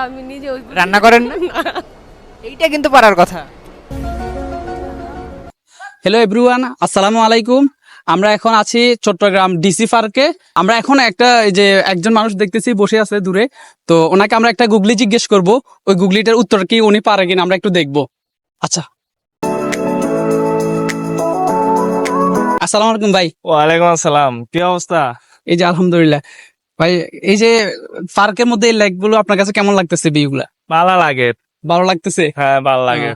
আমি নিজে রান্না করেন না? এইটা কিন্তু পারার কথা। হ্যালো এভরিওয়ান, আসসালামু আলাইকুম। আমরা এখন আছি চট্টগ্রাম ডিসি পার্কে। আমরা এখন এই যে একজন মানুষ দেখতেছি বসে আছে দূরে, তো ওনাকে আমরা একটা গুগলি জিজ্ঞেস করব। ওই গুগলিটার উত্তর কি উনি পারে কিনা আমরা একটু দেখবো। আচ্ছা, আসসালামু আলাইকুম ভাই। ওয়ালাইকুম আসসালাম, কি অবস্থা? এই যে আলহামদুলিল্লাহ ভাই। এই যে পার্কের মধ্যে এই লেক গুলো আপনার কাছে কেমন লাগতেছে? ভিউগুলা ভালো লাগে। ভালো লাগতেছে? হ্যাঁ, ভালো লাগে।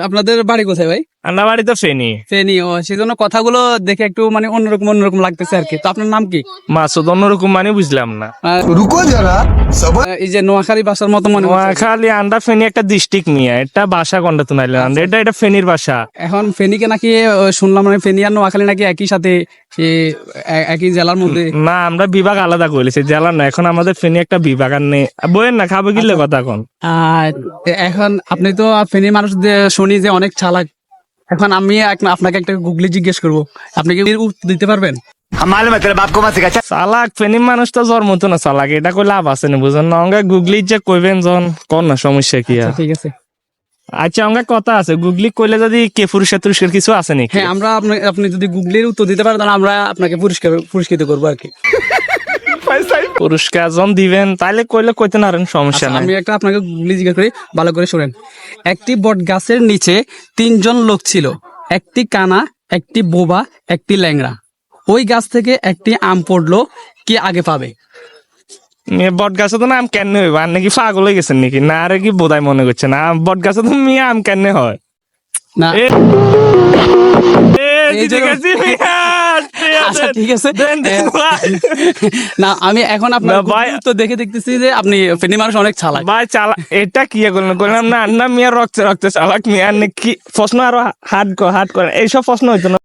আপনাদের বাড়ি কোথায় ভাই? রান্না বাড়ি তো ফেনি। ফেনী। ও, সেই জন্য কথাগুলো দেখে একটু মানে অন্যরকম লাগতেছে আর কি। তো আপনার নাম কি? মাসুদ। অন্যরকম মানে বুঝলাম না। रुको जरा सबर এই যে নোয়াখালী ভাষার মতো মনে হচ্ছে। নোয়াখালী আন্ডা ফেনি একটা ডিস্ট্রিক্ট নিয়ে, এটা ভাষা কোনটা তো নাইলে এটা ফেনির ভাষা। এখন ফেনীকে নাকি শুনলাম মানে ফেনী আর নোয়াখালী নাকি একই সাথে একই জেলার মধ্যে। না, আমরা বিভাগ আলাদা করেছি, জেলা না। এখন আমাদের ফেনি একটা বিভাগ আর নেই। বইয়ের না খাবে গিলে কথা এখন। আর এখন আপনি তো ফেনীর মানুষ শুনি যে অনেক চালাক। এখন আমি আপনাকে একটা গুগলি জিজ্ঞেস করবো, আপনি কি উত্তর দিতে পারবেন? हम मालूम है तेरे बाप को मत सिखा। চালাক ফেনির মানুষ তো জন্ম তো না চালাক, এটা কই লাভ আছে না বুঝেন না। অঙ্গা গুগলি যে কইবেন জন কোন না সমস্যা কি আর। ঠিক আছে। আচ্ছা, অঙ্গা কথা আছে, গুগলি কইলে যদি কে পুরস্কার টুরস্কার কিছু আছে নাকি? হ্যাঁ, আমরা আপনি যদি গুগলির উত্তর দিতে পারেন তাহলে আমরা আপনাকে পুরস্কৃত করবো আর কি। পুরস্কার জন দিবেন তাইলে কইলে কইতে নারেন, সমস্যা আচ্ছা, নাই। আমি একটা আপনাকে গুগলি জিজ্ঞেস করি, ভালো করে শুনেন। একটি বট গাছের নিচে 3 জন লোক ছিল, একটি কানা, একটি বোবা, একটি ল্যাংড়া। ওই গাছ থেকে একটি আম পড়লো, কি আগে পাবে? বট গাছে তো আম কেন হইব? আর নাকি পাগল হয়ে গেছেন নাকি? না আরে কি বোধাই মনে করছে না, বট গাছে তো মিয়া আম কেন হয়? না, এ- এই যে- গেছি মিয়া, আচ্ছা ঠিক আছে। দেন, ভাই। না, আমি এখন আপনার না, ভাই। উত্তর দেখে দেখতেছি যে আপনি ফেনী মানুষ অনেক চালাক। ভাই চালা, এটা কি করলাম না, না মিয়া রক্তে রক্তে চালাক মিয়া। আর নাকি প্রশ্ন আরো হার্ড করে এইসব প্রশ্ন হইতো না।